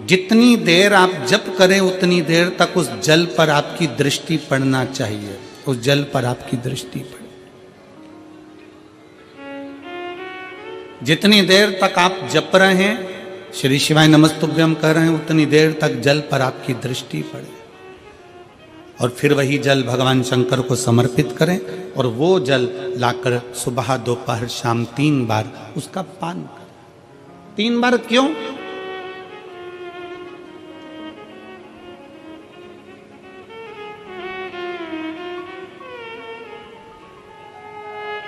जितनी देर आप जप करें उतनी देर तक उस जल पर आपकी दृष्टि पड़ना चाहिए, उस जल पर आपकी दृष्टि पड़े। जितनी देर तक आप जप रहे हैं, श्री शिवाय नमस्तुभ्यम कह रहे हैं, उतनी देर तक जल पर आपकी दृष्टि पड़े और फिर वही जल भगवान शंकर को समर्पित करें और वो जल लाकर सुबह दोपहर शाम 3 बार उसका पान करें। 3 बार क्यों?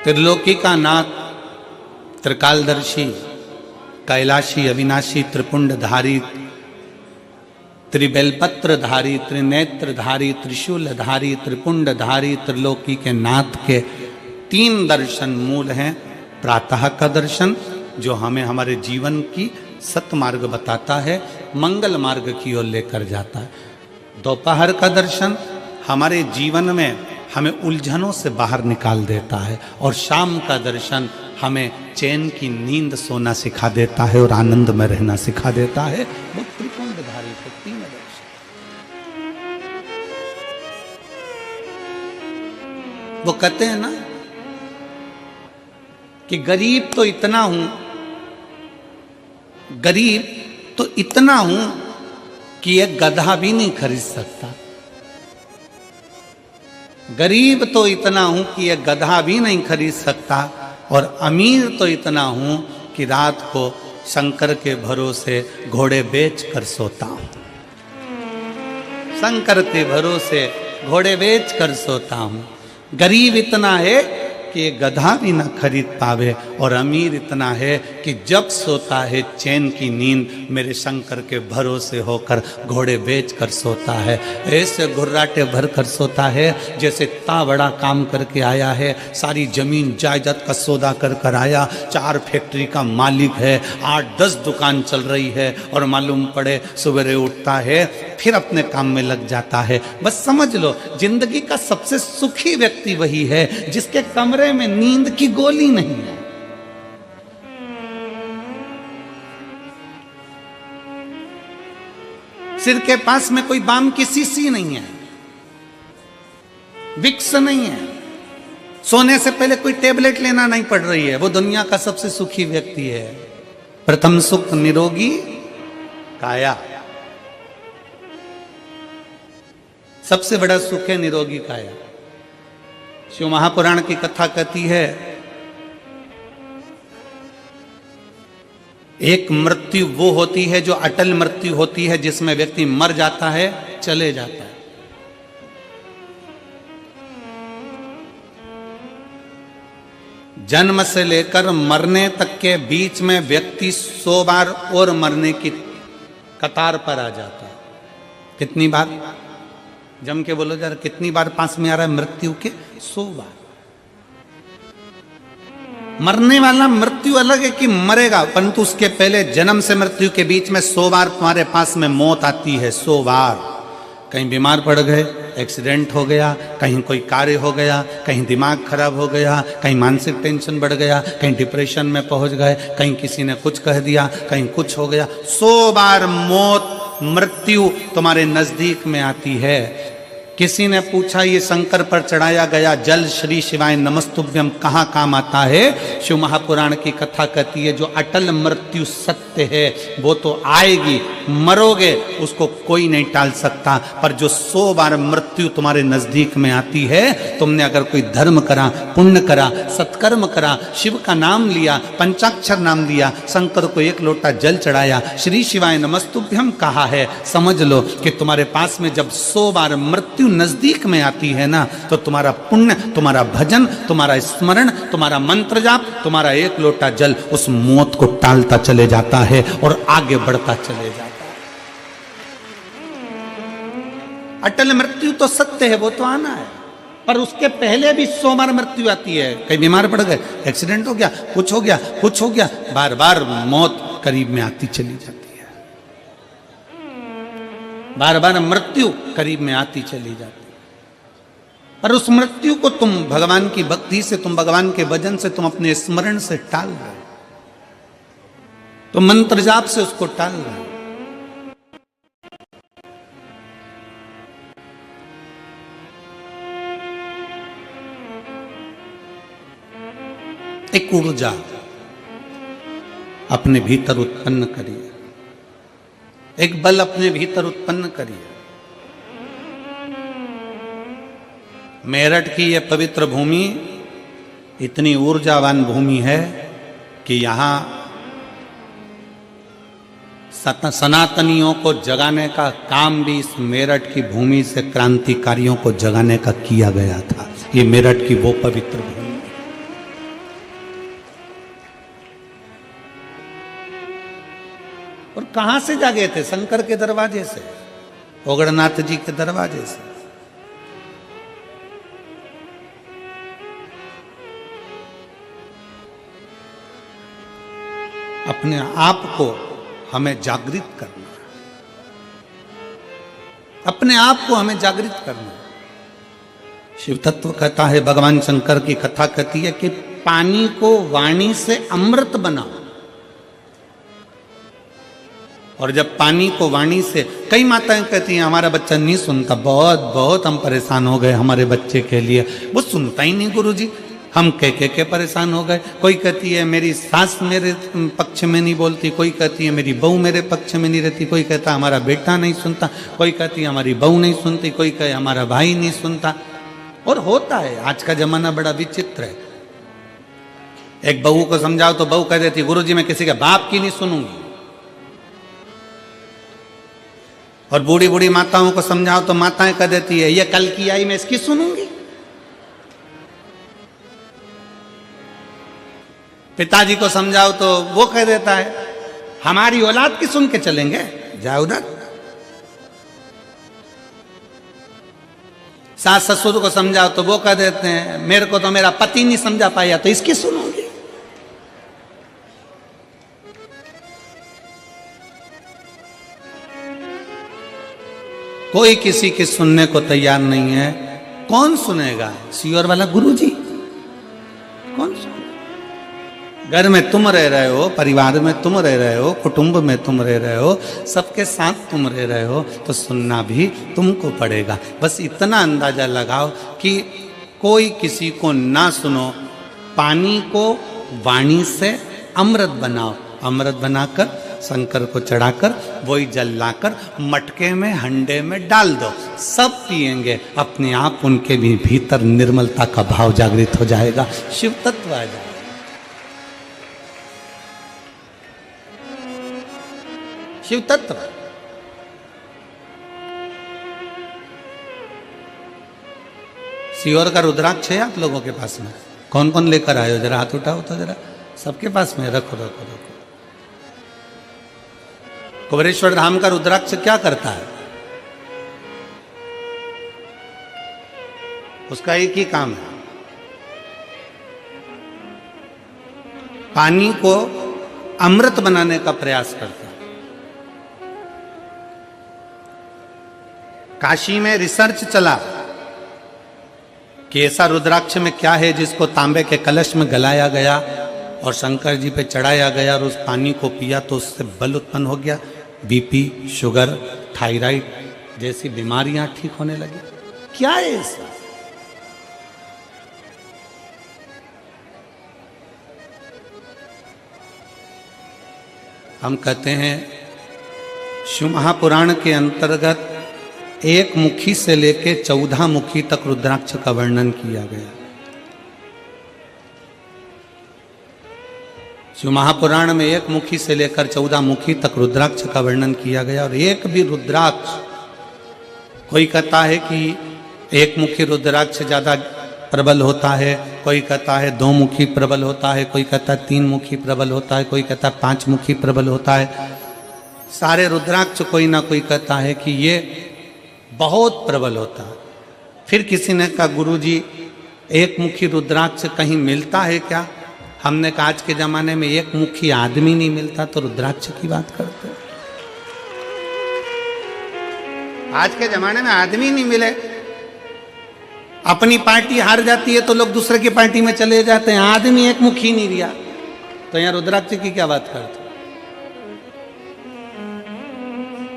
त्रिलोकी का नाथ, त्रिकालदर्शी, कैलाशी, अविनाशी, त्रिपुंडधारी, त्रिबेलपत्रधारी, त्रिनेत्रधारी, त्रिशूलधारी, त्रिपुंडधारी, त्रिलोकी के नाथ के 3 दर्शन मूल हैं। प्रातः का दर्शन जो हमें हमारे जीवन की सतमार्ग बताता है, मंगल मार्ग की ओर लेकर जाता है। दोपहर का दर्शन हमारे जीवन में हमें उलझनों से बाहर निकाल देता है और शाम का दर्शन हमें चैन की नींद सोना सिखा देता है और आनंद में रहना सिखा देता है। वो त्रिपुंडधारी के 3 दर्शन। वो कहते हैं ना कि गरीब तो इतना हूं, गरीब तो इतना हूं कि एक गधा भी नहीं खरीद सकता। गरीब तो इतना हूं कि एक गधा भी नहीं खरीद सकता और अमीर तो इतना हूं कि रात को शंकर के भरोसे घोड़े बेच कर सोता हूं। शंकर के भरोसे घोड़े बेच कर सोता हूं। गरीब इतना है कि गधा भी ना खरीद पावे और अमीर इतना है कि जब सोता है चैन की नींद मेरे शंकर के भरोसे होकर घोड़े बेच कर सोता है। ऐसे घुर्राटे भर कर सोता है जैसे इतना बड़ा काम करके आया है, सारी जमीन जायदाद का सौदा कर कर आया, 4 फैक्ट्री का मालिक है, 8-10 दुकान चल रही है और मालूम पड़े सवेरे उठता है फिर अपने काम में लग जाता है। बस समझ लो जिंदगी का सबसे सुखी व्यक्ति वही है जिसके कमरे में नींद की गोली नहीं है। सिर के पास में कोई बाम की शीशी नहीं है, विक्स नहीं है, सोने से पहले कोई टेबलेट लेना नहीं पड़ रही है। वो दुनिया का सबसे सुखी व्यक्ति है। प्रथम सुख निरोगी काया, सबसे बड़ा सुख है निरोगी काया। शिव महापुराण की कथा कहती है एक मृत्यु वो होती है जो अटल मृत्यु होती है, जिसमें व्यक्ति मर जाता है, चले जाता है। जन्म से लेकर मरने तक के बीच में व्यक्ति 100 बार और मरने की कतार पर आ जाता है। कितनी बार? जम के बोलो जरा, कितनी बार पास में आ रहा है मृत्यु के? 100 बार। मरने वाला मृत्यु अलग है कि मरेगा, परंतु उसके पहले जन्म से मृत्यु के बीच में 100 बार तुम्हारे पास में मौत आती है। 100 बार। कहीं बीमार पड़ गए, एक्सीडेंट हो गया, कहीं कोई कार्य हो गया, कहीं दिमाग खराब हो गया, कहीं मानसिक टेंशन बढ़ गया, कहीं डिप्रेशन में पहुंच गए, कहीं किसी ने कुछ कह दिया, कहीं कुछ हो गया। 100 बार मौत मृत्यु तुम्हारे नजदीक में आती है। किसी ने पूछा ये शंकर पर चढ़ाया गया जल श्री शिवाय नमस्तुभ्यम कहाँ काम आता है? शिव महापुराण की कथा कहती है जो अटल मृत्यु सत्य है वो तो आएगी, मरोगे उसको कोई नहीं टाल सकता, पर जो 100 बार मृत्यु तुम्हारे नजदीक में आती है, तुमने अगर कोई धर्म करा, पुण्य करा, सत्कर्म करा, शिव का नाम लिया, पंचाक्षर नाम लिया, शंकर को 1 लोटा जल चढ़ाया, श्री शिवाय नमस्तुभ्यम कहा है, समझ लो कि तुम्हारे पास में जब 100 बार मृत्यु नजदीक में आती है ना, तो तुम्हारा पुण्य, तुम्हारा भजन, तुम्हारा स्मरण, तुम्हारा मंत्र जाप, तुम्हारा 1 लोटा जल उस मौत को टालता चले जाता है और आगे बढ़ता चले जाता है। अटल मृत्यु तो सत्य है, वो तो आना है, पर उसके पहले भी 100 बार मृत्यु आती है। कहीं बीमार पड़ गए, एक्सीडेंट हो गया, कुछ हो गया, कुछ हो गया, बार बार मौत करीब में आती चली जाती है। बार बार मृत्यु करीब में आती चली जाती है। पर उस मृत्यु को तुम भगवान की भक्ति से, तुम भगवान के भजन से, तुम अपने स्मरण से टाल रहे हो, तो मंत्र जाप से उसको टाल रहे हो। एक ऊर्जा अपने भीतर उत्पन्न करिए, एक बल अपने भीतर उत्पन्न करिए। मेरठ की यह पवित्र भूमि इतनी ऊर्जावान भूमि है कि यहां सनातनियों को जगाने का काम भी इस मेरठ की भूमि से क्रांतिकारियों को जगाने का किया गया था। ये मेरठ की वो पवित्र भूमि। और कहां से जागे थे? शंकर के दरवाजे से, ओगड़नाथ जी के दरवाजे से। अपने आप को हमें जागृत करना, अपने आप को हमें जागृत करना। शिव तत्व कहता है, भगवान शंकर की कथा कहती है कि पानी को वाणी से अमृत बनाओ। और जब पानी को वाणी से, कई माताएं कहती हैं हमारा बच्चा नहीं सुनता, बहुत बहुत हम परेशान हो गए हमारे बच्चे के लिए, वो सुनता ही नहीं गुरुजी, हम कह के परेशान हो गए। कोई कहती है मेरी सास मेरे पक्ष में नहीं बोलती, कोई कहती है मेरी बहू मेरे पक्ष में नहीं रहती, कोई कहता हमारा बेटा नहीं सुनता, कोई कहती है हमारी बहू नहीं सुनती, कोई कहे हमारा भाई नहीं सुनता। और होता है, आज का जमाना बड़ा विचित्र है। एक बहू को समझाओ तो बहू कह देती गुरुजी मैं किसी के बाप की नहीं सुनूंगी। और बूढ़ी बूढ़ी माताओं को समझाओ तो माताएं कह देती है ये कल की आई मैं इसकी सुनूंगी। पिताजी को समझाओ तो वो कह देता है हमारी औलाद की सुन के चलेंगे, जाओ उधर। सास ससुर को समझाओ तो वो कह देते हैं मेरे को तो मेरा पति नहीं समझा पाया तो इसकी सुनूंगी। कोई किसी की सुनने को तैयार नहीं है। कौन सुनेगा? सीओर वाला गुरुजी कौन सुनेगा? घर में तुम रह रहे हो, परिवार में तुम रह रहे हो, कुटुंब में तुम रह रहे हो, सबके साथ तुम रह रहे हो, तो सुनना भी तुमको पड़ेगा। बस इतना अंदाजा लगाओ कि कोई किसी को ना सुनो। पानी को वाणी से अमृत बनाओ, अमृत बनाकर शंकर को चढ़ाकर वही जल लाकर मटके में हंडे में डाल दो, सब पिएंगे। अपने आप उनके भी भीतर निर्मलता का भाव जागृत हो जाएगा, शिव तत्व आ जाएगा। शिव तत्व। सीहोर का रुद्राक्ष है आप लोगों के पास में? कौन कौन लेकर आए हो? जरा हाथ उठाओ तो जरा। सबके पास में? रखो रखो रखो। कुबेरेश्वर धाम का रुद्राक्ष क्या करता है? उसका एक ही काम है, पानी को अमृत बनाने का प्रयास करता है। काशी में रिसर्च चला कि ऐसा रुद्राक्ष में क्या है जिसको तांबे के कलश में गलाया गया और शंकर जी पे चढ़ाया गया और उस पानी को पिया तो उससे बल उत्पन्न हो गया, बीपी, शुगर, थायराइड जैसी बीमारियां ठीक होने लगी। क्या है ऐसा? हम कहते हैं शिव महापुराण के अंतर्गत एक मुखी से लेकर 14 मुखी तक रुद्राक्ष का वर्णन किया गया। शिव महापुराण में एक मुखी से लेकर 14 मुखी तक रुद्राक्ष का वर्णन किया गया। और एक भी रुद्राक्ष, कोई कहता है कि एक मुखी रुद्राक्ष ज्यादा प्रबल होता है, कोई कहता है 2 मुखी प्रबल होता है, कोई कहता है 3 मुखी प्रबल होता है, कोई कहता है 5 मुखी प्रबल होता है। सारे रुद्राक्ष कोई ना कोई कहता है कि ये बहुत प्रबल होता है। फिर किसी ने कहा गुरुजी एक मुखी रुद्राक्ष कहीं मिलता है क्या? हमने कहा आज के जमाने में एक मुखी आदमी नहीं मिलता तो रुद्राक्ष की बात करते हैं। आज के जमाने में आदमी नहीं मिले, अपनी पार्टी हार जाती है तो लोग दूसरे की पार्टी में चले जाते हैं। आदमी एक मुखी नहीं रिया तो यहाँ रुद्राक्ष की क्या बात करते?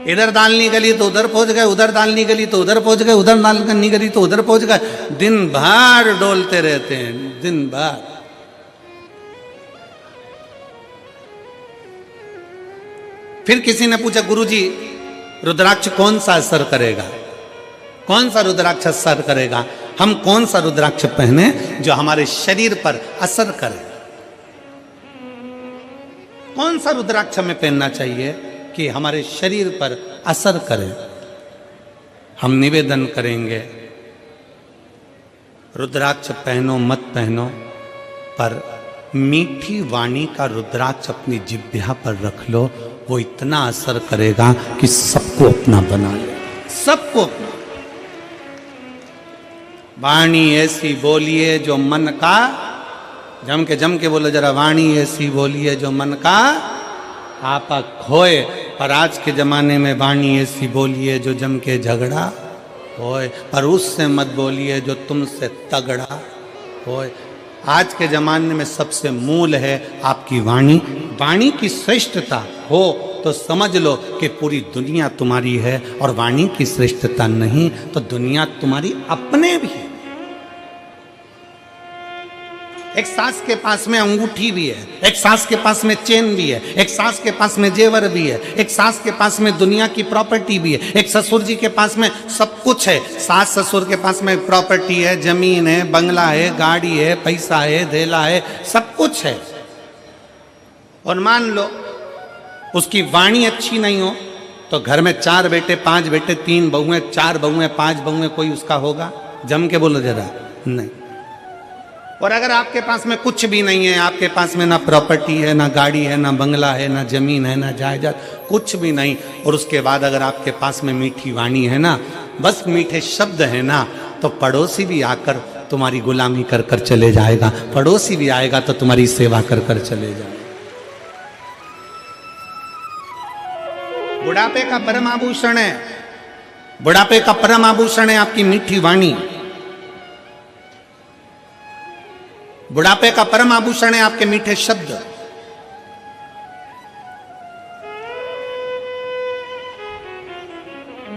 इधर दाल नहीं गली तो उधर पहुंच गए, उधर दाल नहीं गली तो उधर पहुंच गए, उधर दाल नहीं गली तो उधर पहुंच गए। दिन भर डोलते रहते हैं, दिन भर। फिर किसी ने पूछा गुरुजी रुद्राक्ष कौन सा असर करेगा, कौन सा रुद्राक्ष असर करेगा, हम कौन सा रुद्राक्ष पहने जो हमारे शरीर पर असर करे, कौन सा रुद्राक्ष हमें पहनना चाहिए कि हमारे शरीर पर असर करे। हम निवेदन करेंगे रुद्राक्ष पहनो मत पहनो, पर मीठी वाणी का रुद्राक्ष अपनी जिह्वा पर रख लो, वो इतना असर करेगा कि सबको अपना बना ले, सबको अपना। वाणी ऐसी बोलिए जो मन का, जम के बोलो जरा, वाणी ऐसी बोलिए जो मन का आपा खोए। पर आज के जमाने में वाणी ऐसी बोलिए जो जम के झगड़ा होए, पर उससे मत बोलिए जो तुमसे तगड़ा होए। आज के जमाने में सबसे मूल है आपकी वाणी। वाणी की श्रेष्ठता हो तो समझ लो कि पूरी दुनिया तुम्हारी है, और वाणी की श्रेष्ठता नहीं तो दुनिया तुम्हारी अपने भी है। एक सास के पास में अंगूठी भी है, एक सास के पास में चेन भी है, एक सास के पास में जेवर भी है, एक सास के पास में दुनिया की प्रॉपर्टी भी है, एक ससुर जी के पास में सब कुछ है। सास ससुर के पास में प्रॉपर्टी है, जमीन है, बंगला है, गाड़ी है, पैसा है, धेला है, सब कुछ है। और मान लो उसकी वाणी अच्छी नहीं हो तो घर में 4 बेटे 5 बेटे 3 बहुएं 4 बहुएं 5 बहुएं कोई उसका होगा? जम के बोलो जरा, नहीं। और अगर आपके पास में कुछ भी नहीं है, आपके पास में ना प्रॉपर्टी है, ना गाड़ी है, ना बंगला है, ना जमीन है, ना जायदाद, कुछ भी नहीं, और उसके बाद अगर आपके पास में मीठी वाणी है ना, बस मीठे शब्द है ना, तो पड़ोसी भी आकर तुम्हारी गुलामी कर कर चले जाएगा, पड़ोसी भी आएगा तो तुम्हारी सेवा कर कर चले जाएगा। बुढ़ापे का परम आभूषण है, बुढ़ापे का परम आभूषण है आपकी मीठी वाणी। बुढ़ापे का परम आभूषण है आपके मीठे शब्द।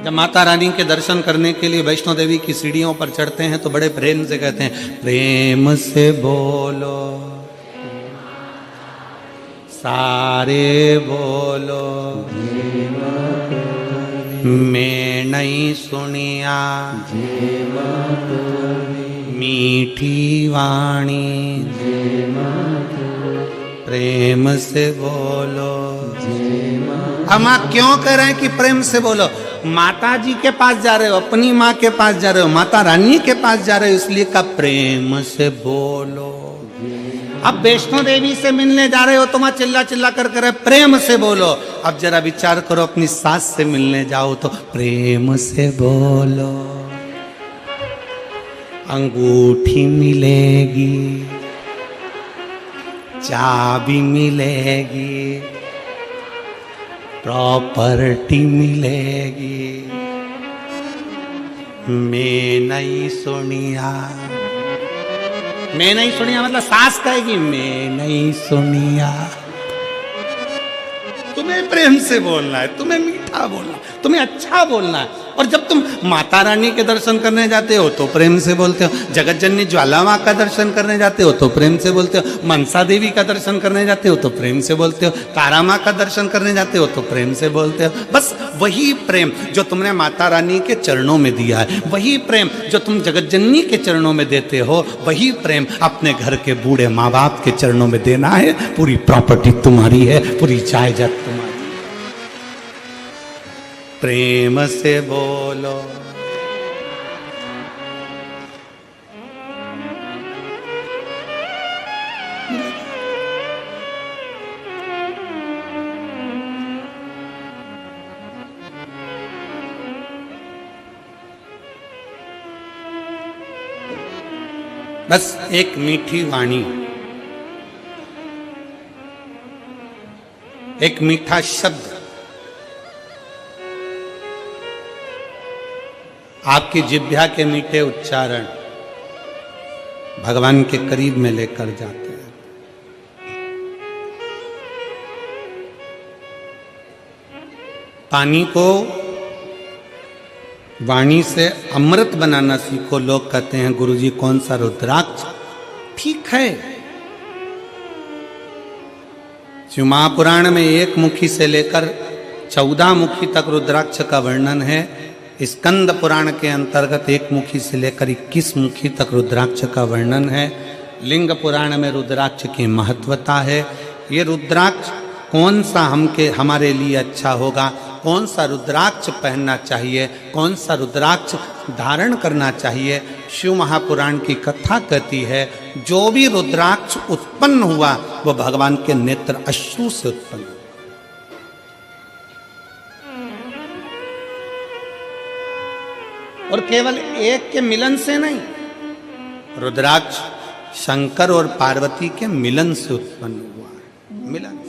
जब माता रानी के दर्शन करने के लिए वैष्णो देवी की सीढ़ियों पर चढ़ते हैं तो बड़े प्रेम से कहते हैं, प्रेम से बोलो सारे बोलो, मैं नहीं सुनिया मीठी वाणी, प्रेम से बोलो। हम क्यों कह रहे हैं कि प्रेम से बोलो? माता जी के पास जा रहे हो, अपनी माँ के पास जा रहे हो, माता रानी के पास जा रहे हो, इसलिए का प्रेम से बोलो। अब वैष्णो देवी से मिलने जा रहे हो तो वहां चिल्ला चिल्ला कर करे प्रेम से बोलो। अब जरा विचार करो, अपनी सास से मिलने जाओ तो प्रेम से बोलो। अंगूठी मिलेगी, चाबी मिलेगी, प्रॉपर्टी मिलेगी, मैं नहीं सुनिया। मैं नहीं सुनिया मतलब सास कहेगी मैं नहीं सुनिया। तुम्हें प्रेम से बोलना है, तुम्हें मीठा बोलना है, तुम्हें अच्छा बोलना है। और जब तुम माता रानी के दर्शन करने जाते हो तो प्रेम से बोलते हो, जगत जननी ज्वाला माँ का दर्शन करने जाते हो तो प्रेम से बोलते हो, मनसा देवी का दर्शन करने जाते हो तो प्रेम से बोलते हो, तारा माँ का दर्शन करने जाते हो तो प्रेम से बोलते हो। बस वही प्रेम जो तुमने माता रानी के चरणों में दिया है, वही प्रेम जो तुम जगत जननी के चरणों में देते हो, वही प्रेम अपने घर के बूढ़े माँ बाप के चरणों में देना है। पूरी प्रॉपर्टी तुम्हारी है, पूरी जायदाद तुम्हारी। प्रेम से बोलो। बस एक मीठी वाणी, एक मीठा शब्द आपकी जिह्वा के मीठे उच्चारण भगवान के करीब में लेकर जाते हैं। पानी को वाणी से अमृत बनाना सीखो। लोग कहते हैं गुरुजी कौन सा रुद्राक्ष? ठीक है, शिव महापुराण में एक मुखी से लेकर 14 मुखी तक रुद्राक्ष का वर्णन है। स्कंद पुराण के अंतर्गत 1 मुखी से लेकर 21 मुखी तक रुद्राक्ष का वर्णन है। लिंग पुराण में रुद्राक्ष की महत्वता है। ये रुद्राक्ष कौन सा हमारे लिए अच्छा होगा, कौन सा रुद्राक्ष पहनना चाहिए, कौन सा रुद्राक्ष धारण करना चाहिए, शिव महापुराण की कथा कहती है जो भी रुद्राक्ष उत्पन्न हुआ वो भगवान के नेत्र अश्रु से उत्पन्न हुआ। और केवल एक के मिलन से नहीं, रुद्राक्ष शंकर और पार्वती के मिलन से उत्पन्न हुआ है। मिलन से।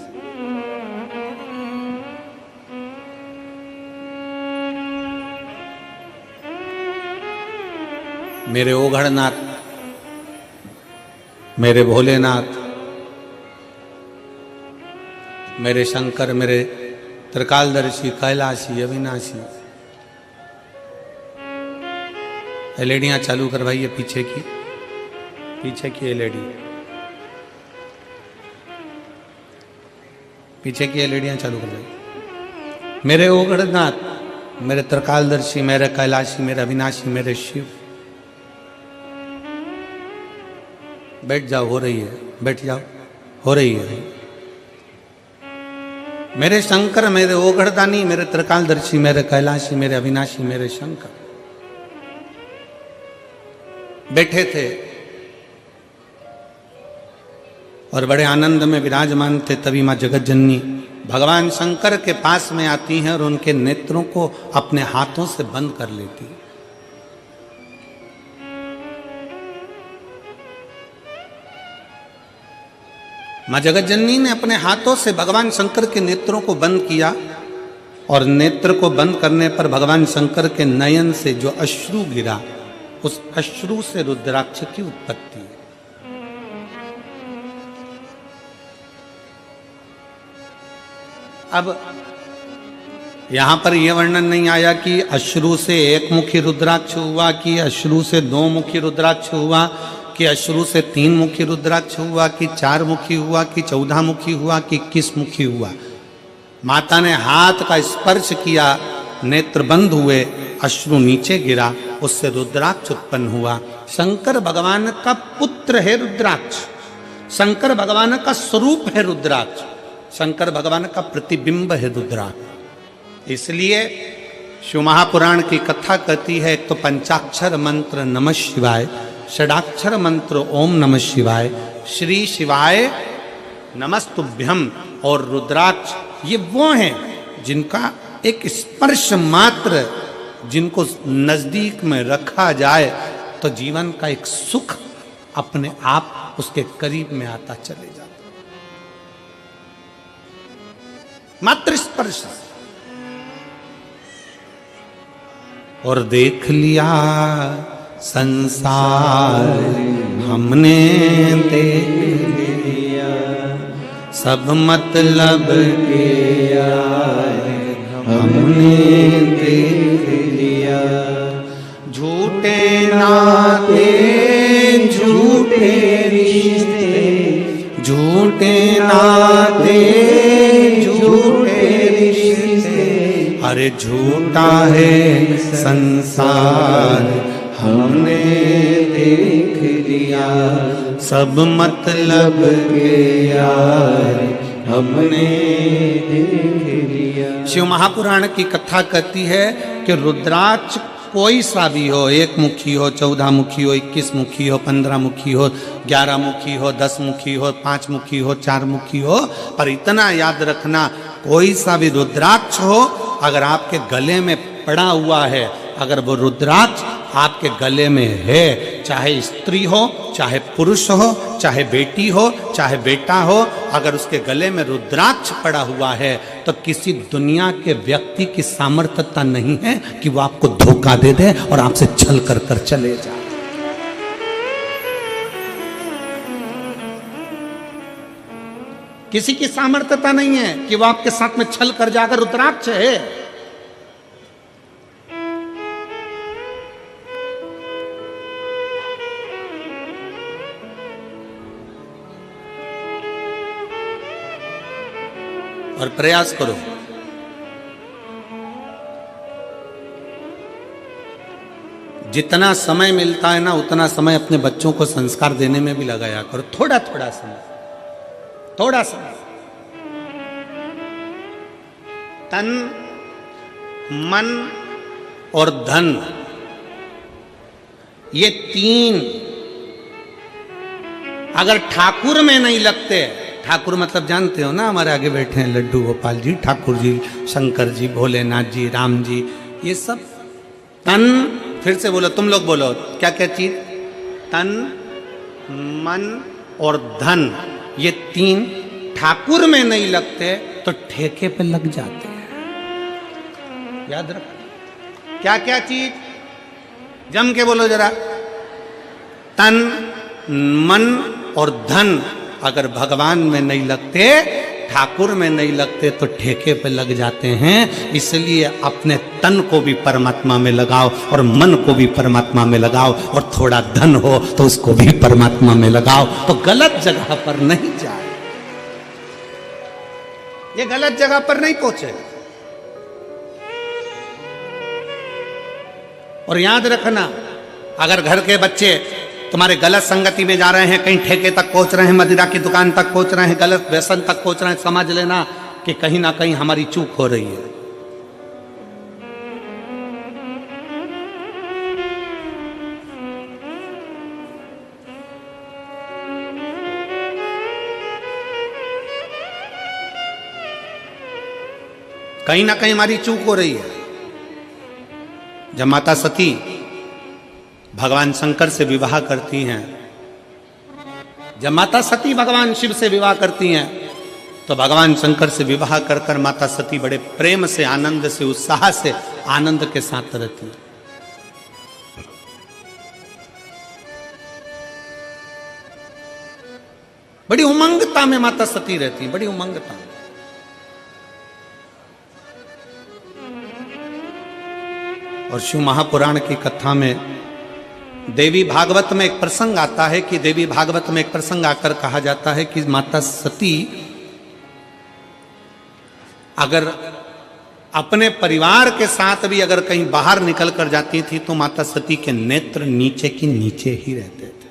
मेरे ओघड़नाथ, मेरे भोलेनाथ, मेरे शंकर, मेरे त्रिकालदर्शी, कैलाशी, अविनाशी। एलईडियां चालू करवाइए पीछे की एलईडी, पीछे की एलईडियां चालू करवाइए। मेरे ओघड़नाथ, मेरे त्रिकालदर्शी, मेरे कैलाशी, मेरे अविनाशी, मेरे शिव। बैठ जाओ, हो रही है, बैठ जाओ, हो रही है। मेरे शंकर, मेरे ओघड़दानी, मेरे त्रिकालदर्शी, मेरे कैलाशी, मेरे अविनाशी, मेरे शंकर बैठे थे और बड़े आनंद में विराजमान थे। तभी मां जगत जननी भगवान शंकर के पास में आती हैं और उनके नेत्रों को अपने हाथों से बंद कर लेती है। मां जगत जननी ने अपने हाथों से भगवान शंकर के नेत्रों को बंद किया और नेत्र को बंद करने पर भगवान शंकर के नयन से जो अश्रु गिरा, उस अश्रु से रुद्राक्ष की उत्पत्ति है। अब यहां पर यह वर्णन नहीं आया कि अश्रु से 1 मुखी रुद्राक्ष हुआ, कि अश्रु से 2 मुखी रुद्राक्ष हुआ, कि अश्रु से 3 मुखी रुद्राक्ष हुआ, कि 4 मुखी हुआ, कि 14 मुखी हुआ, कि 21 मुखी हुआ। माता ने हाथ का स्पर्श किया, नेत्र बंद हुए, अश्रु नीचे गिरा, उससे रुद्राक्ष उत्पन्न हुआ। शंकर भगवान का पुत्र है रुद्राक्ष, शंकर भगवान का स्वरूप है रुद्राक्ष, शंकर भगवान का प्रतिबिंब है रुद्राक्ष। इसलिए शिव महापुराण की कथा कहती है, एक तो पंचाक्षर मंत्र नमः शिवाय, षडाक्षर मंत्र ओम नमः शिवाय, श्री शिवाय नमस्तुभ्यम, और रुद्राक्ष ये वो हैं जिनका एक स्पर्श मात्र, जिनको नजदीक में रखा जाए तो जीवन का एक सुख अपने आप उसके करीब में आता चले जाता। मात्र स्पर्श। और देख लिया संसार हमने, देख लिया सब मतलब के यार हमने, देख लिया झूठे नाते झूठे रिश्ते, झूठे नाते झूठे रिश्ते, अरे झूठा है संसार हमने देख लिया सब मतलब के यार हमने देख लिया। शिव महापुराण की कथा कहती है कि रुद्राक्ष कोई सा भी हो, 1 मुखी हो, 14 मुखी हो, 21 मुखी हो, 15 मुखी हो, 11 मुखी हो, 10 मुखी हो, 5 मुखी हो, 4 मुखी हो, पर इतना याद रखना, कोई सा भी रुद्राक्ष हो, अगर आपके गले में पड़ा हुआ है, अगर वो रुद्राक्ष आपके गले में है, चाहे स्त्री हो, चाहे पुरुष हो, चाहे बेटी हो, चाहे बेटा हो, अगर उसके गले में रुद्राक्ष पड़ा हुआ है तो किसी दुनिया के व्यक्ति की सामर्थ्यता नहीं है कि वो आपको धोखा दे दे और आपसे छल कर कर चले जाए। किसी की सामर्थ्यता नहीं है कि वो आपके साथ में छल कर जाकर, रुद्राक्ष है। और प्रयास करो जितना समय मिलता है ना उतना समय अपने बच्चों को संस्कार देने में भी लगाया करो, थोड़ा थोड़ा समय, थोड़ा समय। तन, मन और धन, ये तीन अगर ठाकुर में नहीं लगते, ठाकुर मतलब जानते हो ना, हमारे आगे बैठे हैं लड्डू गोपाल जी, ठाकुर जी, शंकर जी, भोलेनाथ जी, राम जी, ये सब तन, फिर से बोलो, तुम लोग बोलो, क्या क्या चीज? तन, मन और धन, ये तीन ठाकुर में नहीं लगते तो ठेके पे लग जाते हैं। याद रखो, क्या क्या चीज? जम के बोलो जरा। तन, मन और धन अगर भगवान में नहीं लगते, ठाकुर में नहीं लगते तो ठेके पे लग जाते हैं। इसलिए अपने तन को भी परमात्मा में लगाओ और मन को भी परमात्मा में लगाओ, और थोड़ा धन हो तो उसको भी परमात्मा में लगाओ, तो गलत जगह पर नहीं जाए, ये गलत जगह पर नहीं पहुंचे। और याद रखना, अगर घर के बच्चे तुम्हारे गलत संगति में जा रहे हैं, कहीं ठेके तक पहुंच रहे हैं, मदिरा की दुकान तक पहुंच रहे हैं, गलत व्यसन तक पहुंच रहे हैं, समझ लेना कि कहीं ना कहीं हमारी चूक हो रही है। कहीं ना कहीं हमारी चूक हो रही है। जब माता सती भगवान शंकर से विवाह करती हैं, जब माता सती भगवान शिव से विवाह करती हैं, तो भगवान शंकर से विवाह कर कर माता सती बड़े प्रेम से, आनंद से, उत्साह से, आनंद के साथ रहती है। बड़ी उमंगता में माता सती रहती है, बड़ी उमंगता में। और शिव महापुराण की कथा में देवी भागवत में एक प्रसंग आता है कि देवी भागवत में एक प्रसंग आकर कहा जाता है कि माता सती अगर अपने परिवार के साथ भी अगर कहीं बाहर निकल कर जाती थी तो माता सती के नेत्र नीचे की नीचे ही रहते थे।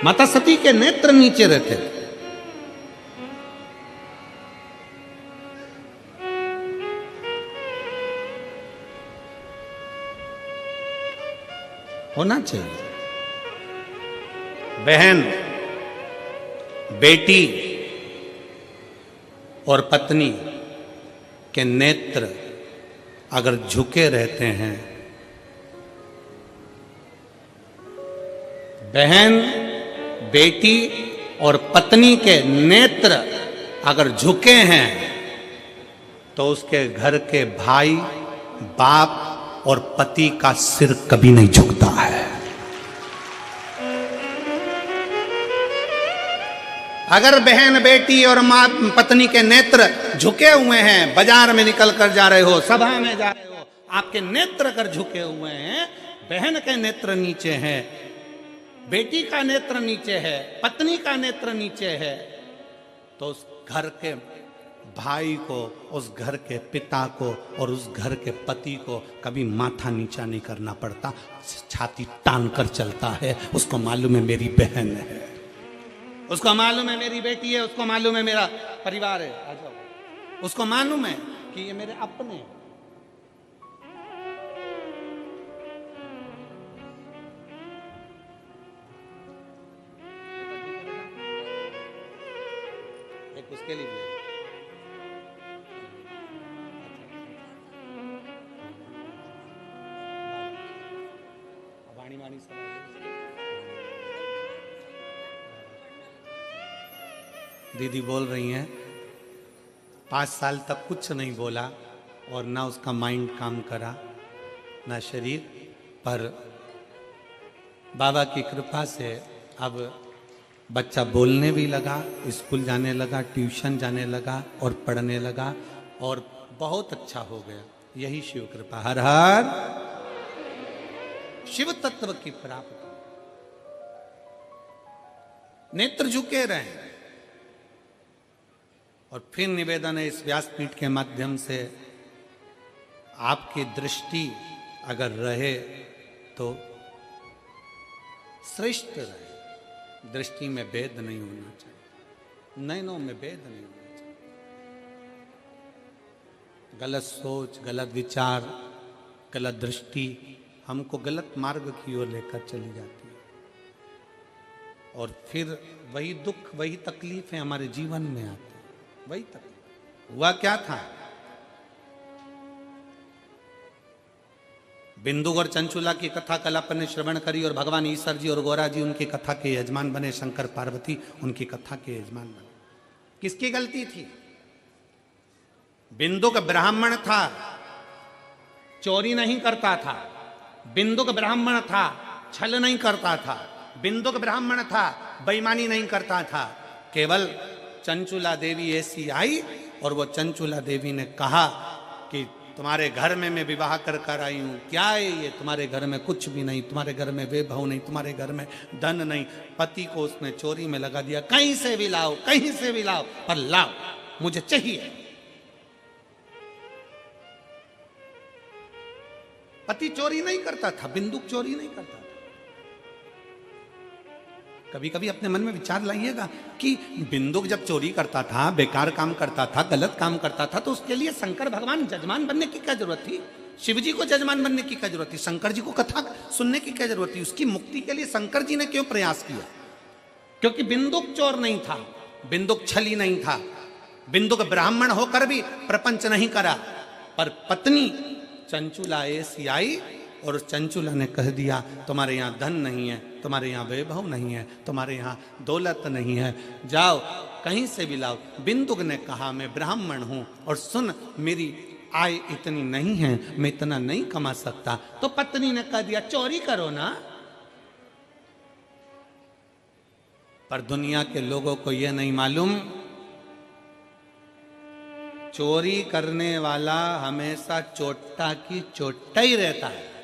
माता सती के नेत्र नीचे रहते थे। होना चाहिए। बहन, बेटी और पत्नी के नेत्र अगर झुके रहते हैं, बहन, बेटी और पत्नी के नेत्र अगर झुके हैं तो उसके घर के भाई, बाप और पति का सिर कभी नहीं झुकता है। अगर बहन, बेटी और मां, पत्नी के नेत्र झुके हुए हैं, बाजार में निकल कर जा रहे हो, सभा में जा रहे हो, आपके नेत्र अगर झुके हुए हैं, बहन के नेत्र नीचे हैं, बेटी का नेत्र नीचे है, पत्नी का नेत्र नीचे है, तो उस घर के भाई को, उस घर के पिता को और उस घर के पति को कभी माथा नीचा नहीं करना पड़ता, छाती तान कर चलता है। उसको मालूम है मेरी बहन है, उसको मालूम है मेरी बेटी है, उसको मालूम है मेरा परिवार है, आ जाओ, उसको मालूम है कि ये मेरे अपने हैं। एक उसके लिए वाणी दीदी बोल रही हैं 5 साल तक कुछ नहीं बोला और ना उसका माइंड काम करा, ना शरीर, पर बाबा की कृपा से अब बच्चा बोलने भी लगा, स्कूल जाने लगा, ट्यूशन जाने लगा और पढ़ने लगा और बहुत अच्छा हो गया। यही शिव कृपा। हर हर शिव तत्व की प्राप्ति। नेत्र झुके रहे। और फिर निवेदन है इस व्यासपीठ के माध्यम से आपकी दृष्टि अगर रहे तो श्रेष्ठ रहे। दृष्टि में भेद नहीं होना चाहिए, नयनों में भेद नहीं होना चाहिए। गलत सोच, गलत विचार, गलत दृष्टि हमको गलत मार्ग की ओर लेकर चली जाती है, और फिर वही दुख, वही तकलीफें हमारे जीवन में आती है। वही तकलीफ हुआ क्या था, बिंदु और चंचुला की कथा कल अपन ने श्रवण करी, और भगवान ईश्वर जी और गौरा जी उनकी कथा के यजमान बने, शंकर पार्वती उनकी कथा के यजमान बने। किसकी गलती थी? बिंदु का ब्राह्मण था, चोरी नहीं करता था। बिंदु का ब्राह्मण था, छल नहीं करता था। बिंदु का ब्राह्मण था, बेईमानी नहीं करता था। केवल चंचुला देवी ऐसी आई, और वो चंचुला देवी ने कहा कि तुम्हारे घर में मैं विवाह कर कर आई हूं, क्या है ये? तुम्हारे घर में कुछ भी नहीं, तुम्हारे घर में वैभव नहीं, तुम्हारे घर में धन नहीं। पति को उसने चोरी में लगा दिया, कहीं से भी लाओ, कहीं से भी लाओ, पर लाओ, मुझे चाहिए। पति चोरी नहीं करता था, बिंदु चोरी नहीं करता था। कभी कभी अपने मन में विचार लाइएगा कि बिंदुक जब चोरी करता था, बेकार काम करता था, गलत काम करता था, तो उसके लिए शंकर भगवान जजमान बनने की क्या जरूरत थी? शिव जी को जजमान बनने की क्या जरूरत थी? शंकर जी को कथा सुनने की क्या जरूरत थी? उसकी मुक्ति के लिए शंकर जी ने क्यों प्रयास किया? क्योंकि बिंदुक चोर नहीं था, बिंदुक छली नहीं था, बिंदुक ब्राह्मण होकर भी प्रपंच नहीं करा। पर पत्नी चंचुला ऐसी आई, और उस चंचुला ने कह दिया तुम्हारे यहाँ धन नहीं है, तुम्हारे यहाँ वैभव नहीं है, तुम्हारे यहाँ दौलत नहीं है, जाओ कहीं से भी लाओ। बिंदुक ने कहा मैं ब्राह्मण हूं, और सुन मेरी आय इतनी नहीं है, मैं इतना नहीं कमा सकता। तो पत्नी ने कह दिया चोरी करो ना। पर दुनिया के लोगों को यह नहीं मालूम, चोरी करने वाला हमेशा चोट्टा की चोट्टा ही रहता है।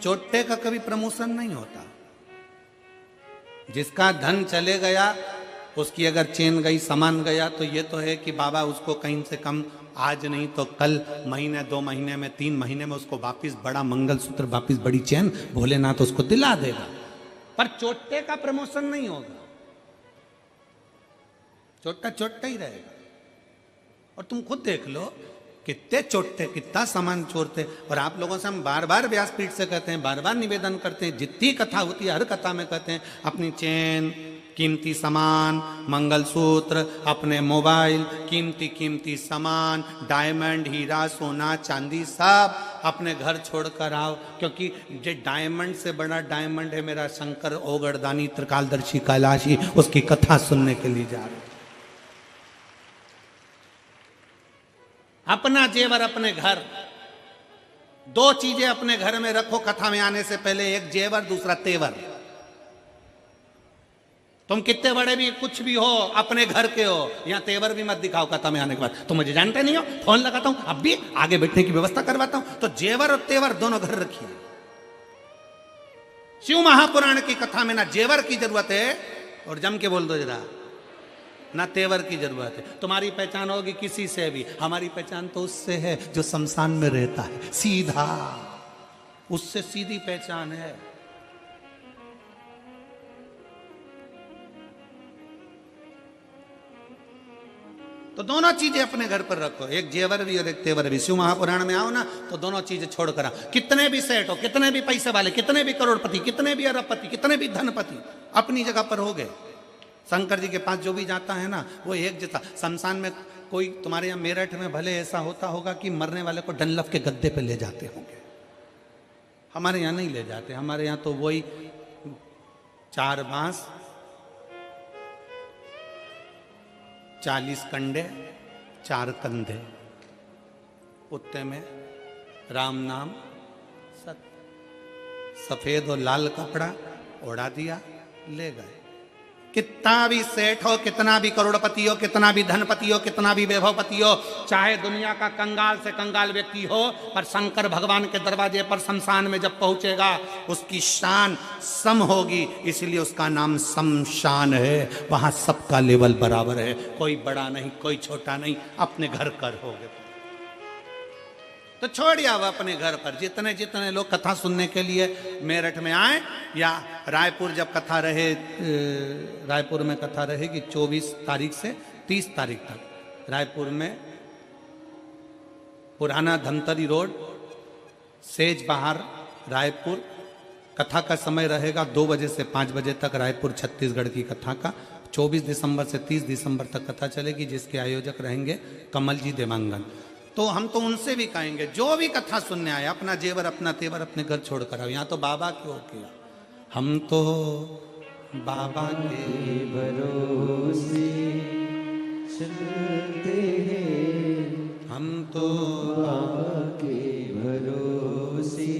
चोट्टे का कभी प्रमोशन नहीं होता। जिसका धन चले गया, उसकी अगर चेन गई, सामान गया, तो ये तो है कि बाबा उसको कहीं से कम आज नहीं तो कल, महीने 2 महीने में 3 महीने में उसको वापिस बड़ा मंगलसूत्र, वापिस बड़ी चेन भोलेनाथ उसको दिला देगा। पर चोट्टे का प्रमोशन नहीं होगा, चोट्टा चोट्टा ही रहेगा। और तुम खुद देख लो कितने चोट्टे कितना सामान चोरते। और आप लोगों से हम बार बार व्यासपीठ से कहते हैं, बार बार निवेदन करते हैं, जितनी कथा होती है हर कथा में कहते हैं अपनी चेन, कीमती सामान, मंगलसूत्र, अपने मोबाइल, कीमती कीमती सामान, डायमंड, हीरा, सोना, चांदी, सब अपने घर छोड़ कर आओ। क्योंकि जो डायमंड से बड़ा डायमंड है मेरा शंकर ओगड़दानी त्रिकालदर्शी कैलाशी, उसकी कथा सुनने के लिए जा रहे। अपना जेवर अपने घर, 2 चीजें अपने घर में रखो कथा में आने से पहले, एक जेवर, दूसरा तेवर। तुम कितने बड़े भी कुछ भी हो, अपने घर के हो, यहां तेवर भी मत दिखाओ कथा में आने के बाद। तुम मुझे जानते नहीं हो, फोन लगाता हूं, अब भी आगे बैठने की व्यवस्था करवाता हूं। तो जेवर और तेवर दोनों घर रखिए। शिव महापुराण की कथा में ना जेवर की जरूरत है, और जम के बोल दो जरा, ना तेवर की जरूरत है। तुम्हारी पहचान होगी किसी से भी, हमारी पहचान तो उससे है जो शमशान में रहता है, सीधा, उससे सीधी पहचान है। तो दोनों चीजें अपने घर पर रखो, एक जेवर भी और एक तेवर भी। शिव महापुराण में आओ ना तो दोनों चीजें छोड़ कर आओ। कितने भी सेठ हो, कितने भी पैसे वाले, कितने भी करोड़पति, कितने भी अरबपति, कितने भी धनपति, अपनी जगह पर हो गए। शंकर जी के पास जो भी जाता है ना वो एक जैसा। शमशान में कोई तुम्हारे यहाँ मेरठ में भले ऐसा होता होगा कि मरने वाले को डनलफ के गद्दे पे ले जाते होंगे, हमारे यहाँ नहीं ले जाते। हमारे यहाँ तो वही 4 बांस, 40 कंडे, 4 कंधे, उत्ते में राम नाम, सफेद और लाल कपड़ा ओढ़ा दिया, ले गए। कितना भी सेठ हो, कितना भी करोड़पति हो, कितना भी धनपति हो, कितना भी वैभवपति हो, चाहे दुनिया का कंगाल से कंगाल व्यक्ति हो, पर शंकर भगवान के दरवाजे पर शमशान में जब पहुंचेगा उसकी शान सम होगी, इसलिए उसका नाम शमशान है। वहां सबका लेवल बराबर है, कोई बड़ा नहीं, कोई छोटा नहीं, अपने घर कर होगे। तो छोड़िए अब अपने घर पर। जितने जितने लोग कथा सुनने के लिए मेरठ में आए, या रायपुर जब कथा रहे, रायपुर में कथा रहेगी 24 तारीख से 30 तारीख तक। रायपुर में पुराना धमतरी रोड, सेज बाहर, रायपुर। कथा का समय रहेगा 2 बजे से 5 बजे तक, रायपुर छत्तीसगढ़ की कथा का। 24 दिसंबर से 30 दिसंबर तक कथा चलेगी, जिसके आयोजक रहेंगे कमल जी देवांगन। तो हम तो उनसे भी कहेंगे, जो भी कथा सुनने आए अपना जेवर अपना तेवर अपने घर छोड़ कर आओ। यहाँ तो बाबा क्यों किया, हम तो बाबा के भरोसे चलते हैं, हम तो बाबा के भरोसे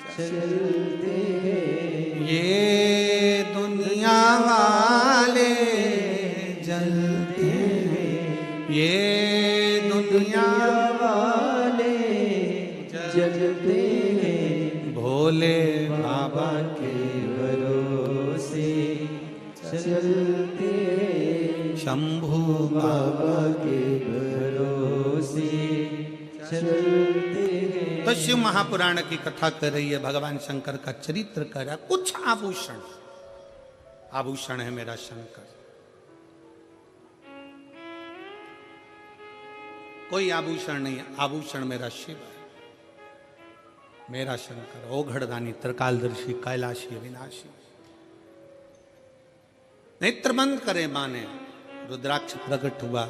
चलते हैं। ये दुनिया वाले जलते हैं, ये दुनिया वाले जलते हैं, भोले बाबा के भरोसे चलते हैं, शंभू बाबा के भरोसे चलते हैं। तो शिव महापुराण की कथा कर रही है, भगवान शंकर का चरित्र कर रहा है। कुछ आभूषण, आभूषण है मेरा शंकर, कोई आभूषण नहीं है, आभूषण मेरा शिव है, मेरा शंकर ओघड़दानी त्रिकालदर्शी कैलाशी अविनाशी। नेत्र बंद करे माने, रुद्राक्ष प्रकट हुआ।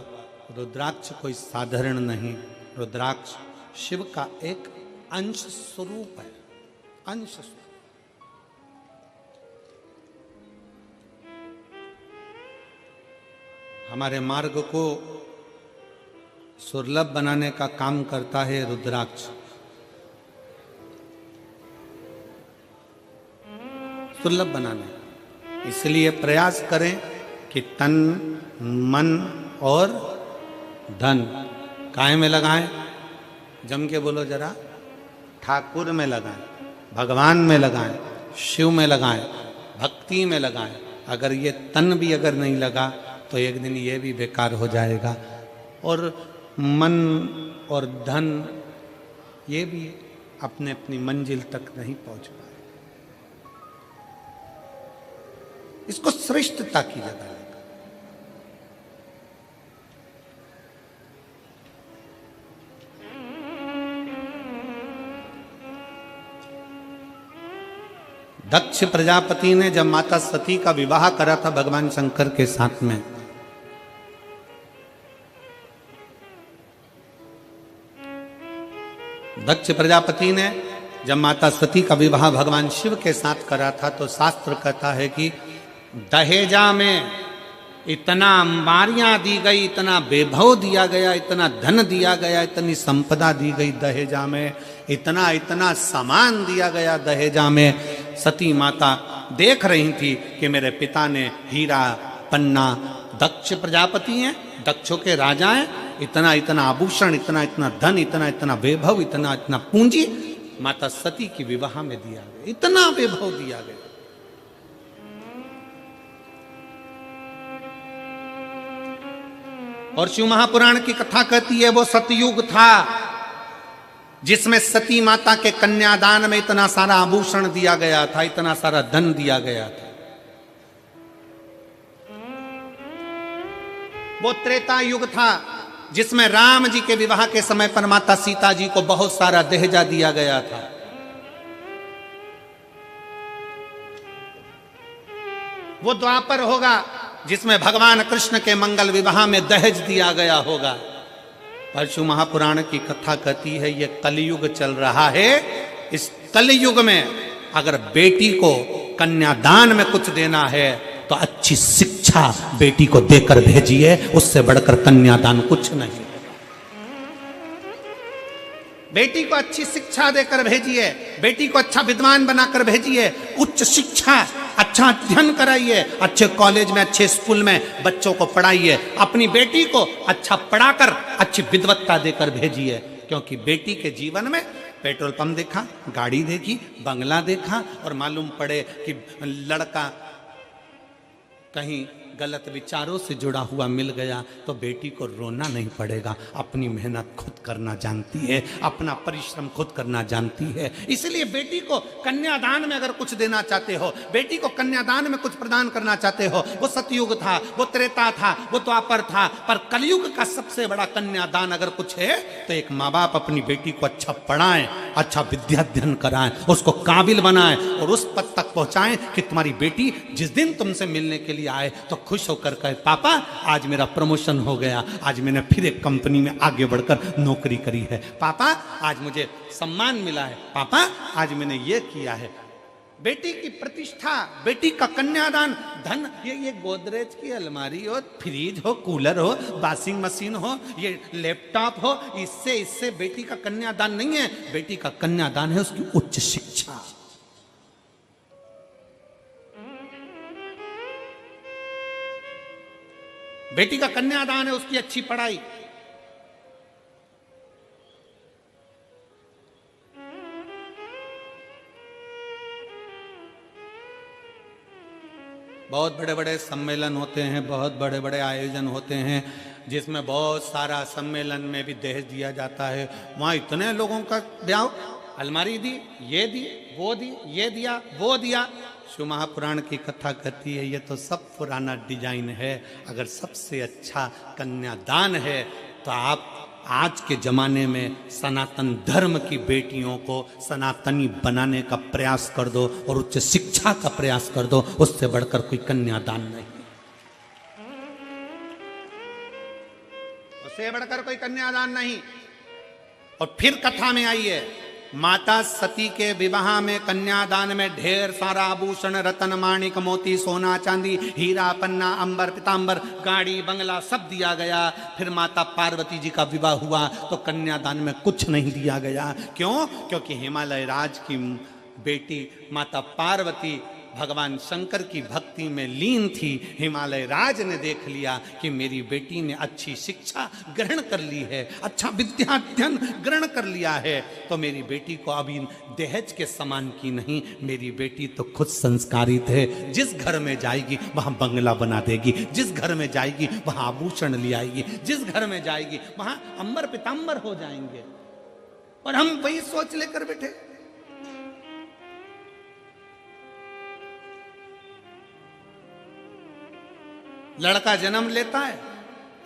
रुद्राक्ष कोई साधारण नहीं, रुद्राक्ष शिव का एक अंश स्वरूप है, अंश स्वरूप। हमारे मार्ग को सुलभ बनाने का काम करता है रुद्राक्ष। सुलभ बनाने, इसलिए प्रयास करें कि तन मन और धन काहे में लगाएं। जम के बोलो जरा, ठाकुर में लगाएं, भगवान में लगाएं, शिव में लगाएं, भक्ति में लगाएं। अगर ये तन भी अगर नहीं लगा तो एक दिन ये भी बेकार हो जाएगा, और मन और धन ये भी अपने अपनी मंजिल तक नहीं पहुंच पाए। इसको श्रेष्ठता की जगह लेगा। दक्ष प्रजापति ने जब माता सती का विवाह करा था भगवान शंकर के साथ में, दक्ष प्रजापति ने जब माता सती का विवाह भगवान शिव के साथ करा था, तो शास्त्र कहता है कि दहेजा में इतना अंबारियां दी गई, इतना वैभव दिया गया, इतना धन दिया गया, इतनी संपदा दी गई दहेजा में, इतना इतना सामान दिया गया दहेजा में। सती माता देख रही थी कि मेरे पिता ने हीरा पन्ना, दक्ष प्रजापति हैं, दक्षों के राजा हैं, इतना इतना आभूषण, इतना इतना धन, इतना इतना वैभव, इतना इतना पूंजी माता सती की विवाह में दिया गया, इतना वैभव दिया गया। और शिव महापुराण की कथा कहती है वो सतयुग था जिसमें सती माता के कन्यादान में इतना सारा आभूषण दिया गया था, इतना सारा धन दिया गया था। वो त्रेता युग था जिसमें राम जी के विवाह के समय पर माता सीता जी को बहुत सारा दहेजा दिया गया था। वो द्वापर होगा जिसमें भगवान कृष्ण के मंगल विवाह में दहेज दिया गया होगा। परशु महापुराण की कथा कहती है ये कलयुग चल रहा है, इस कलयुग में अगर बेटी को कन्यादान में कुछ देना है तो अच्छी शिक्षा बेटी को देकर भेजिए, उससे बढ़कर कन्यादान कुछ नहीं। बेटी को अच्छी शिक्षा देकर भेजिए, बेटी को अच्छा विद्वान बनाकर भेजिए, उच्च शिक्षा, अच्छा अध्ययन कराइए, अच्छे कॉलेज में, अच्छे स्कूल में बच्चों को पढ़ाइए। अपनी बेटी को अच्छा पढ़ाकर अच्छी विद्वत्ता देकर भेजिए, क्योंकि बेटी के जीवन में पेट्रोल पंप देखा, गाड़ी देखी, बंगला देखा, और मालूम पड़े कि लड़का कहीं गलत विचारों से जुड़ा हुआ मिल गया तो बेटी को रोना नहीं पड़ेगा। अपनी मेहनत खुद करना जानती है, अपना परिश्रम खुद करना जानती है। इसलिए बेटी को कन्यादान में अगर कुछ देना चाहते हो, बेटी को कन्यादान में कुछ प्रदान करना चाहते हो, वो सतयुग था, वो त्रेता था, वो द्वापर था, पर कलयुग का सबसे बड़ा कन्यादान अगर कुछ है तो एक माँ बाप अपनी बेटी को अच्छा पढ़ाएं, अच्छा विद्याध्ययन कराएं, उसको काबिल बनाएं और उस पद तक पहुंचाएं कि तुम्हारी बेटी जिस दिन तुमसे मिलने के लिए आए तो खुश होकर कहे, पापा आज मेरा प्रमोशन हो गया, आज मैंने फिर एक कंपनी में आगे बढ़कर नौकरी करी है, पापा आज मुझे सम्मान मिला है, पापा आज मैंने ये किया है। बेटी की प्रतिष्ठा, बेटी का कन्यादान, धन, ये गोदरेज की अलमारी हो, फ्रिज हो, कूलर हो, वॉशिंग मशीन हो, ये लैपटॉप हो, इससे बेटी का कन्यादान नहीं है। बेटी का कन्यादान है उसकी उच्च शिक्षा। बेटी का कन्यादान है उसकी अच्छी पढ़ाई। बहुत बड़े बड़े सम्मेलन होते हैं, बहुत बड़े बड़े आयोजन होते हैं जिसमें बहुत सारा सम्मेलन में भी दहेज दिया जाता है। वहाँ इतने लोगों का ब्याह, अलमारी दी, ये दी, वो दी, ये दिया, वो दिया। शिव महापुराण की कथा कहती है ये तो सब पुराना डिजाइन है। अगर सबसे अच्छा कन्यादान है तो आप आज के जमाने में सनातन धर्म की बेटियों को सनातनी बनाने का प्रयास कर दो और उच्च शिक्षा का प्रयास कर दो, उससे बढ़कर कोई कन्यादान नहीं, उससे बढ़कर कोई कन्यादान नहीं। और फिर कथा में आइए, माता सती के विवाह में कन्यादान में ढेर सारा आभूषण, रतन, माणिक, मोती, सोना, चांदी, हीरा, पन्ना, अंबर, पीतांबर, गाड़ी, बंगला सब दिया गया। फिर माता पार्वती जी का विवाह हुआ तो कन्यादान में कुछ नहीं दिया गया। क्यों? क्योंकि हिमालय राज की बेटी माता पार्वती भगवान शंकर की भक्ति में लीन थी। हिमालय राज ने देख लिया कि मेरी बेटी ने अच्छी शिक्षा ग्रहण कर ली है, अच्छा विद्याध्ययन ग्रहण कर लिया है, तो मेरी बेटी को अभी दहेज के समान की नहीं, मेरी बेटी तो खुद संस्कारित है। जिस घर में जाएगी वहां बंगला बना देगी, जिस घर में जाएगी वहां आभूषण ले आएगी, जिस घर में जाएगी वहां अंबर पीतांबर हो जाएंगे। और हम वही सोच लेकर बैठे। लड़का जन्म लेता है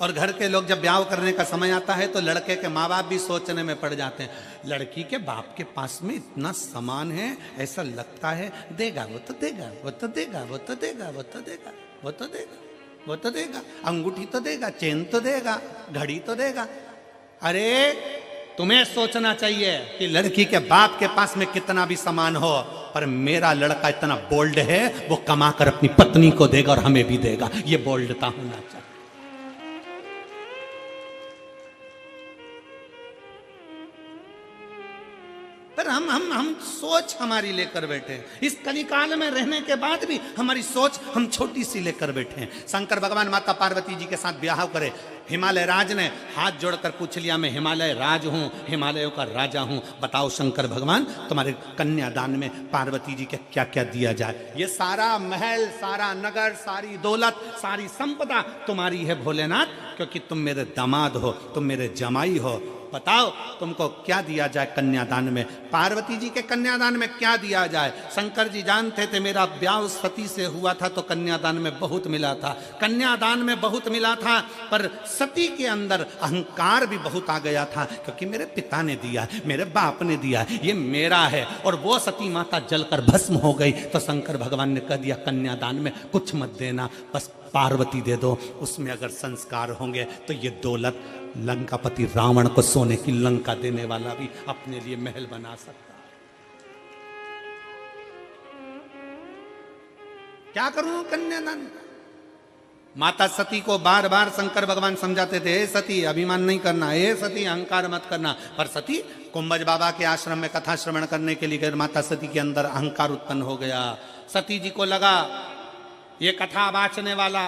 और घर के लोग जब ब्याह करने का समय आता है तो लड़के के माँ बाप भी सोचने में पड़ जाते हैं, लड़की के बाप के पास में इतना सामान है, ऐसा लगता है देगा, वो तो देगा, वो तो देगा, वो तो देगा, वो तो देगा, वो तो देगा, वो तो देगा, अंगूठी तो देगा, चेन तो देगा, घड़ी तो देगा। अरे तुम्हें सोचना चाहिए कि लड़की के बाप के पास में कितना भी सामान हो, पर मेरा लड़का इतना बोल्ड है वो कमा कर अपनी पत्नी को देगा और हमें भी देगा। ये बोल्डता होना चाहिए। पर हम सोच हमारी लेकर बैठे हैं। इस कलिकाल में रहने के बाद भी हमारी सोच हम छोटी सी लेकर बैठे हैं। शंकर भगवान माता पार्वती जी के साथ ब्याह करे, हिमालय राज ने हाथ जोड़कर पूछ लिया, मैं हिमालय राज हूँ, हिमालयों का राजा हूँ, बताओ शंकर भगवान तुम्हारे कन्यादान में पार्वती जी के क्या क्या दिया जाए। ये सारा महल, सारा नगर, सारी दौलत, सारी संपदा तुम्हारी है भोलेनाथ, क्योंकि तुम मेरे दामाद हो, तुम मेरे जमाई हो, बताओ तुमको क्या दिया जाए कन्यादान में। पार्वती जी के कन्यादान में क्या दिया जाए। शंकर जी जानते थे मेरा ब्याह सती से हुआ था तो कन्यादान में बहुत मिला था, कन्यादान में बहुत मिला था, पर सती के अंदर अहंकार भी बहुत आ गया था, क्योंकि मेरे पिता ने दिया है, मेरे बाप ने दिया है, ये मेरा है। और वो सती माता जलकर भस्म हो गई तो शंकर भगवान ने कह दिया कन्यादान में कुछ मत देना, बस पार्वती दे दो, उसमें अगर संस्कार होंगे तो ये दौलत लंकापति रावण को सोने की लंका देने वाला भी अपने लिए महल बना सकता है। क्या करूं कन्यादान। माता सती को बार बार शंकर भगवान समझाते थे, हे सती अभिमान नहीं करना, हे सती अहंकार मत करना, पर सती कुंभज बाबा के आश्रम में कथा श्रवण करने के लिए गए, माता सती के अंदर अहंकार उत्पन्न हो गया। सती जी को लगा ये कथा वाचने वाला,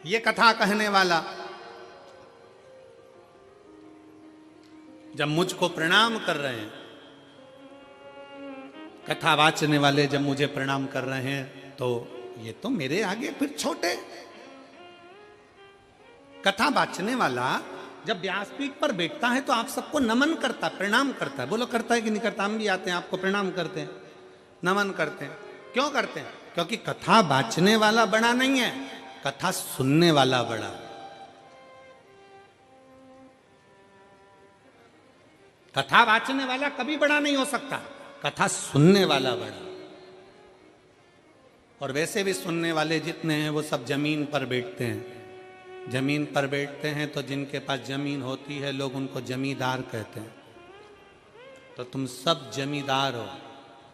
ये कथा कहने वाला जब मुझको प्रणाम कर रहे हैं, कथा वाचने वाले जब मुझे प्रणाम कर रहे हैं तो ये तो मेरे आगे फिर छोटे। कथा वाचने वाला जब व्यासपीठ पर बैठता है तो आप सबको नमन करता, प्रणाम करता है। बोलो करता है कि नहीं करता? हम भी आते हैं, आपको प्रणाम करते हैं, नमन करते हैं। क्यों करते हैं? क्योंकि कथा वाचने वाला बड़ा नहीं है, कथा सुनने वाला बड़ा। कथा वाचने वाला कभी बड़ा नहीं हो सकता, कथा सुनने वाला बड़ा। और वैसे भी सुनने वाले जितने हैं वो सब जमीन पर बैठते हैं। जमीन पर बैठते हैं तो जिनके पास जमीन होती है लोग उनको जमींदार कहते हैं। तो तुम सब जमींदार हो।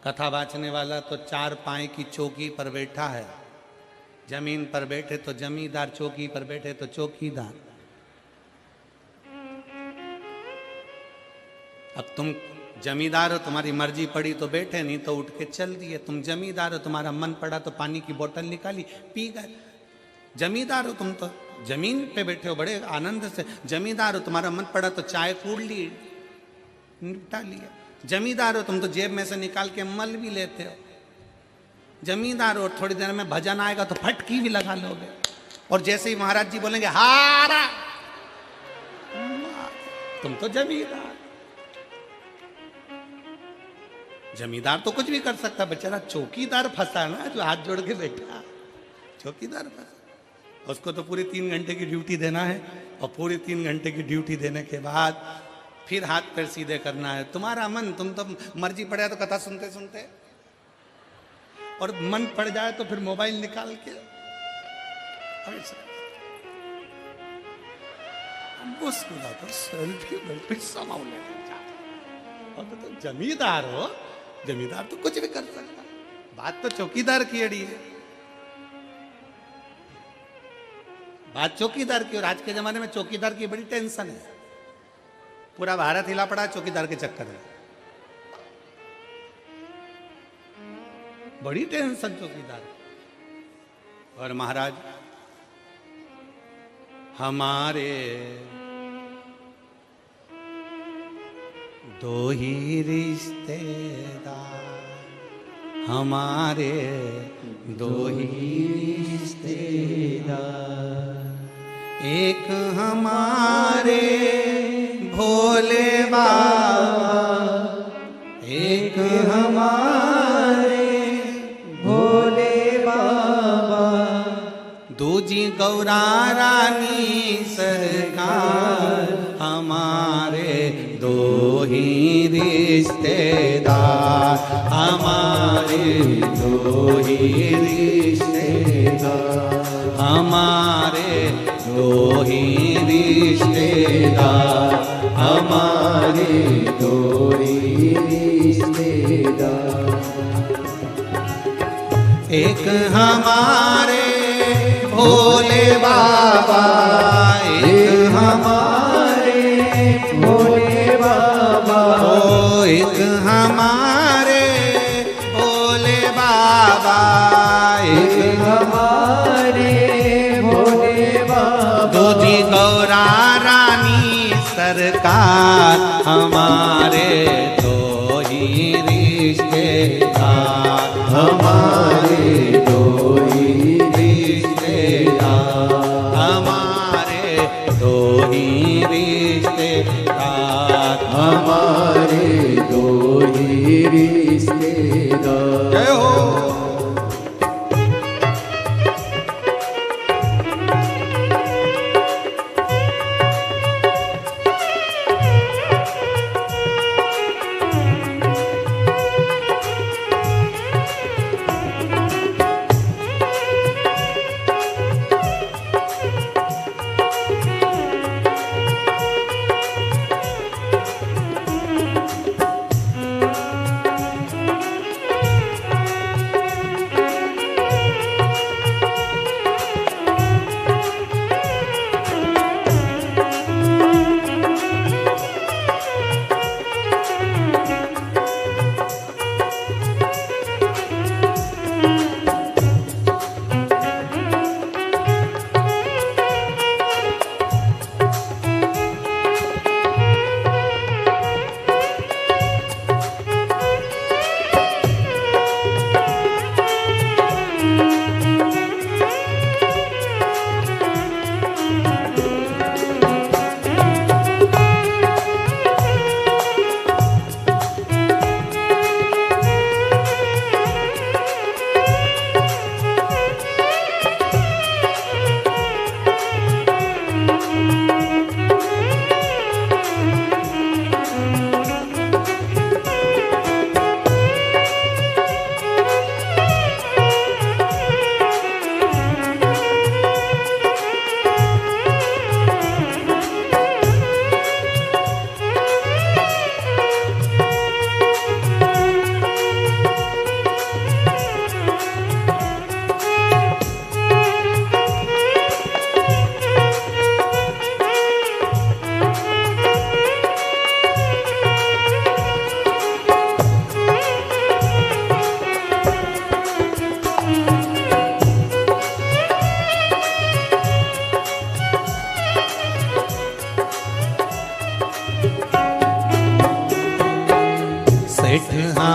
कथा वाचने वाला तो 4 पाए की चौकी पर बैठा है, जमीन पर बैठे तो जमींदार, चौकी पर बैठे तो चौकीदार। अब तुम जमींदार हो, तुम्हारी मर्जी पड़ी तो बैठे, नहीं तो उठ के चल दिए। तुम जमींदार हो, तुम्हारा मन पड़ा तो पानी की बोतल निकाली, पी गए। जमींदार हो तुम, तो जमीन पे बैठे हो बड़े आनंद से। जमींदार हो, तुम्हारा मन पड़ा तो चाय कूड़ ली, निपटा लिया। जमींदार हो तुम, तो जेब में से निकाल के मल भी लेते हो। जमींदार हो, थोड़ी देर में भजन आएगा तो फटकी भी लगा लोगे। और जैसे ही महाराज जी बोलेंगे हारा, तुम तो जमींदार। जमींदार तो कुछ भी कर सकता, बेचारा चौकीदार फंसा ना, जो हाथ जोड़ के बैठा, चौकीदार फंसा। उसको तो पूरी 3 घंटे की ड्यूटी देना है, और पूरी 3 घंटे की ड्यूटी देने के बाद फिर हाथ पैर सीधे करना है। तुम्हारा मन, तुम तो मर्जी पड़े तो कथा सुनते सुनते, और मन पड़ जाए तो फिर मोबाइल निकाल के सेल्फी समाओ लेते जाते। और तो जमींदार हो, जमींदार तो कुछ भी कर सकता। बात तो चौकीदार की अड़ी है, बात चौकीदार की। और आज के जमाने में चौकीदार की बड़ी टेंशन है। पूरा भारत हिला पड़ा चौकीदार के चक्कर में, बड़ी टेंशन चौकीदार। और महाराज हमारे 2 ही रिश्तेदार, हमारे 2 ही रिश्तेदार, एक हमारे भोले बाबा, एक हमारे भोले बाबा, दूजी गौरा रानी सरकार, हमारे 2 ही रिश्तेदार, हमारे 2 ही रिश्तेदार, हमारे 2 ही रिश्तेदार, हमारे 2 ही रिश्तेदार, एक हमारे भोले बाबा, एक हमारे भोले बाबा, ओ एक हमारे भोले बाबा, एक हमारे भोले बाबा, दूजी गौरा रानी सरकार, हमारे 2 ही रिश्तेदार, हमारे 2 ही रिश्तेदार, हमारे 2 ही रिश्तेदार, हमारे 2 ही रिश्तेदार। जय हो।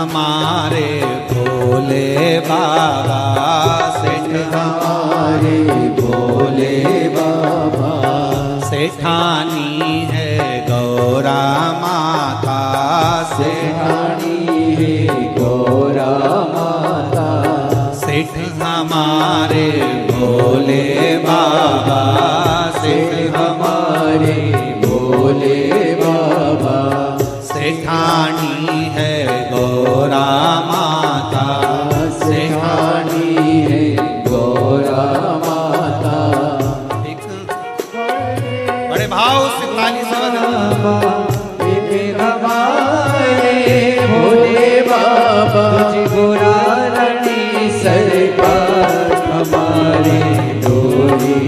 हमारे भोले बाबा, सेठ हमारे भोले बाबा, सेठानी है गौरा माता, सेठानी है गौरा माता, सेठ हमारे भोले बाबा, सेठ हमारे भोले बाबा, सेठानी है गौरा माता, सेठानी है गौरा माता। एक बड़े भाव से ताली से बजाओ। हमारे भोले बाबा, गोरा रानी सरकार, हमारे डोली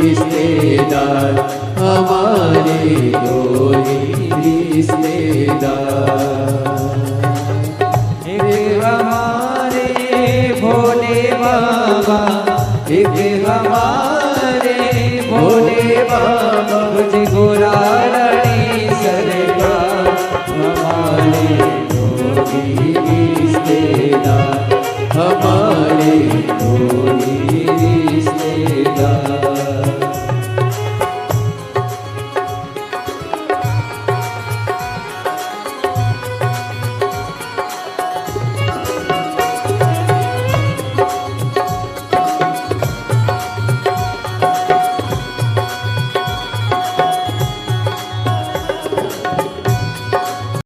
रिश्तेदार, हमारे डोली रिश्तेदार। एक हमारे भोले बाबा,